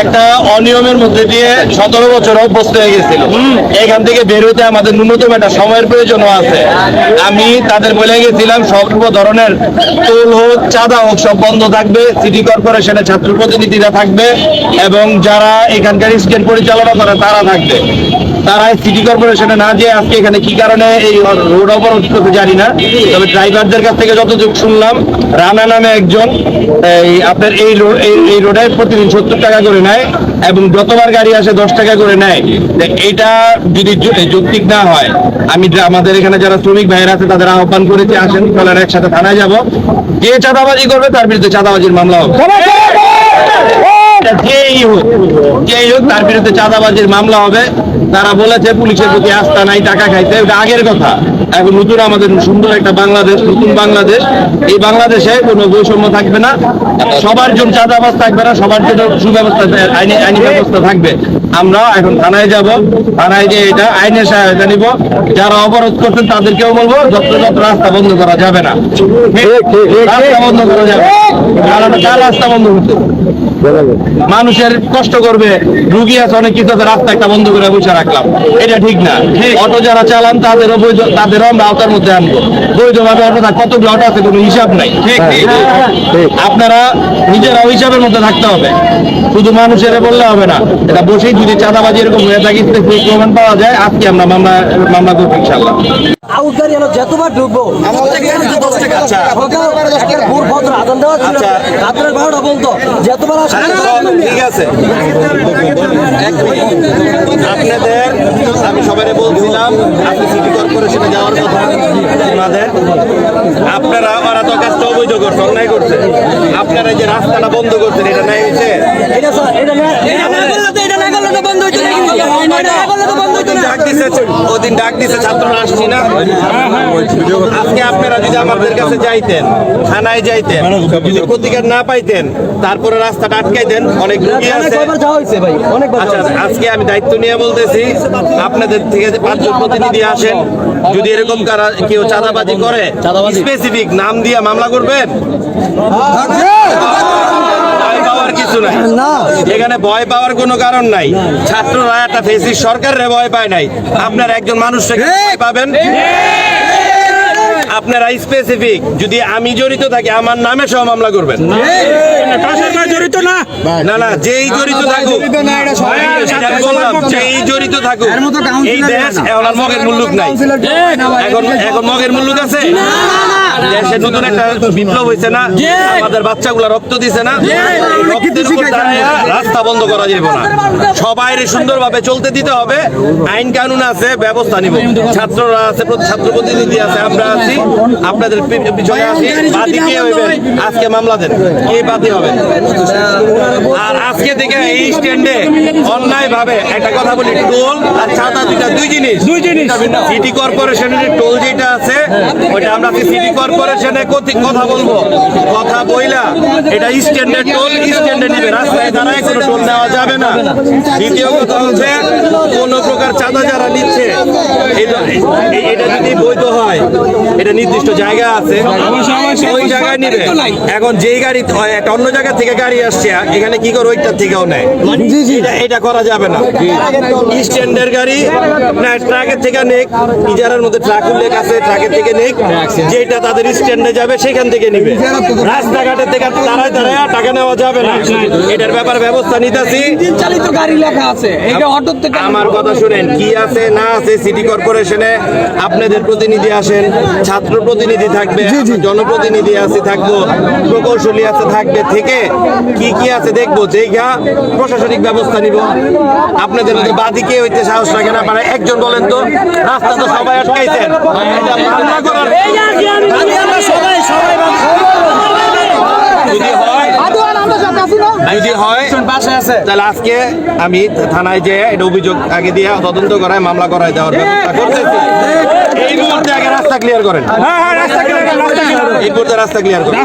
একটা অনিয়মের মধ্যে দিয়ে 17 বছর অভ্যস্ত হয়ে গেছিল। এখান থেকে বের হইতে আমাদের ন্যূনতম একটা সময়ের প্রয়োজনও আছে। আমি তাদের বলে গেছিলাম সর্ব ধরনের টোল হোক, চাঁদা হোক, সব বন্ধ থাকবে। সিটি কর্পোরেশনের ছাত্র প্রতিনিধিরা থাকবে এবং যারা এখানকার স্ট্যান্ড পরিচালনা করে তারা থাকবে। তারা সিটি কর্পোরেশনে না যে আজকে এখানে কি কারণে এই রোড অবরোধ করতে জানি না, তবে ড্রাইভারদের কাছ থেকে যতটুকু শুনলাম, রানা নামে একজন আপনার এই রোডে প্রতিদিন 70 টাকা করে নেয় এবং যতবার গাড়ি আসে 10 টাকা করে নেয়। এইটা যদি যৌক্তিক না হয়, আমি আমাদের এখানে যারা শ্রমিক ভাইয়েরা আছে তাদের আহ্বান করেছি, আসেন চলেন একসাথে থানায় যাব। যে চাঁদাবাজি করবে তার বিরুদ্ধে চাঁদাবাজির মামলা হবে। যেই হোক তার বিরুদ্ধে চাঁদাবাজির মামলা হবে। তারা বলেছে পুলিশের প্রতি আস্থা নাই, টাকা খাইতে, ওটা আগের কথা। এখন নতুন আমাদের সুন্দর একটা বাংলাদেশ, নতুন বাংলাদেশ। এই বাংলাদেশে কোনো বৈষম্য থাকবে না, সবার জন্য চাঁদাবাজ থাকবে না, সবার জন্য সুব্যবস্থা, আইনি ব্যবস্থা থাকবে। আমরা এখন থানায় যাব, থানায় গিয়ে এটা আইনের সহায়তা নিব। যারা অবরোধ করছেন তাদেরকেও বলবো যত্র রাস্তা বন্ধ করা যাবে না, রাস্তা বন্ধ করা যাবে। কার রাস্তা বন্ধ করতে মানুষের কষ্ট করবে, রুগী আছে, অনেক কিছু আছে, রাস্তা একটা বন্ধ করে বসে রাখলাম, এটা ঠিক না। অটো যারা চালান তাদেরও আমরা আওতার মধ্যে আনবো। বৈধভাবে অটো কতগুলো অটো আছে কোনো হিসাব নাই। আপনারা নিজেরাও হিসাবের মধ্যে থাকতে হবে, শুধু মানুষের বললে হবে না। এটা বসেই যদি চাঁদাবাজি এরকম হয়ে থাকে প্রমাণ পাওয়া যায়, আজকে আমরা মামলা করবো ইনশাল্লাহ। যতবার ঢুকবো ঠিক আছে, আপনাদের আমি সবাই বলছিলাম আপনি সিটি কর্পোরেশনে যাওয়ার কথা আমাদের, আপনারা ওরা তো কাজটা অবৈধ করছে, অন্যায় করছে। আপনারা যে রাস্তাটা বন্ধ করছেন এটা নাই হয়েছে, ওদিন ডাক দিছে ছাত্ররা আসছি না। আজকে আপনারা যদি আমাদের কাছে যাইতেন, থানায় যাইতেন, যদি প্রতিকার না পাইতেন, তারপরে রাস্তাটা আটকাই দেন, অনেক রুগী আছে। আচ্ছা, আজকে আমি দায়িত্ব নিয়ে বলতেছি, আপনাদের থেকে 5 জন প্রতিনিধি আসেন, যদি এরকম কেউ চাঁদাবাজি করে স্পেসিফিক নাম দিয়ে মামলা করবেন। কিছু নাই, এখানে ভয় পাওয়ার কোনো কারণ নাই। ছাত্ররা একটা ফেসিস সরকারের ভয় পায় নাই, আপনারা একজন মানুষকে পাবেন। আপনারা স্পেসিফিক যদি আমি জড়িত থাকি আমার নামে সহ মামলা করবেন। জড়িত না, না না, যেই জড়িত থাকুক, যেই জড়িত থাকুক, এই দেশ এখন আর মগের মুল্লুক নাই। এখন মগের মুল্লুক আছে দেশে, নতুন একটা বিপ্লব হয়েছে না, আমাদের বাচ্চাগুলা রক্ত দিছে না, রাস্তা বন্ধ করা যাবে না। সবাই সুন্দরভাবে চলতে দিতে হবে, আইন কানুন আছে, ব্যবস্থা নিব। ছাত্ররা আছে, ছাত্র প্রতিনিধি আছে, আমরা আছি, আপনাদের পিছনে আছি। বাদী কে হইবেন আজকে মামলা দেন, কে বাদী হবে? আর আজকে থেকে এই স্ট্যান্ডে অন্যায় ভাবে একটা কথা বলি, টোল আর চাঁদা দুই জিনিস। সিটি কর্পোরেশনের টোল যেটা আছে ওইটা আমরা সিটি কর্পোরেশনে কথা বলবো, কথা বইলা এটা স্ট্যান্ডের টোল স্ট্যান্ডে নিবে, রাস্তায় দাঁড়ায় কোনো টোল নেওয়া যাবে না। দ্বিতীয় কথা হচ্ছে কোন প্রকার চাঁদা যারা নিচ্ছে এটা যদি বৈধ হয়, এটা নির্দিষ্ট জায়গা আছে, ওই জায়গায় নিবে। এখন যেই গাড়ি একটা অন্য জায়গা থেকে গাড়ি আসছে, এখানে কি করে ওইটার থেকেও নেয়, এটা করা যাবে না। স্ট্যান্ডের গাড়ি না ট্রাকের থেকে নেক, ইজারার মধ্যে ট্রাক উল্লেখ আছে, ট্রাকের থেকে নেক, যেটা তাদের স্ট্যান্ডে যাবে সেখান থেকে নিবে। রাস্তাঘাটের থেকে দাঁড়ায় দাঁড়ায় টাকা নেওয়া যাবে না, এটার ব্যাপারে ব্যবস্থা নিতেছি। চালিত গাড়ি লেখা আছে, এটা অটো থেকে। আমার কথা শুনেন, কি আছে না আছে, সিটি কর্পোরেশনে আপনাদের প্রতিনিধি আসেন, ছাত্র প্রতিনিধি থাকবে, জনপ্রতিনিধি আছে থাকবো, প্রকৌশলী আছে থাকবে, থেকে কি কি আছে দেখবো, দেখা প্রশাসনিক ব্যবস্থা নিব। আপনাদের বাদী কে হইতে সাহস রাখে না পারে, একজন বলেন তো, রাস্তা তো সবাই আটকাইছেন, এটা মামলা করার যদি হয় তাহলে আজকে আমি থানায় যেয়ে এটা অভিযোগ আগে দিয়ে তদন্ত করায় মামলা করায় দেওয়ার ব্যবস্থা করতেছি। এই মুহূর্তে আগে রাস্তা ক্লিয়ার করেন, এই মুহূর্তে রাস্তা ক্লিয়ার করেন।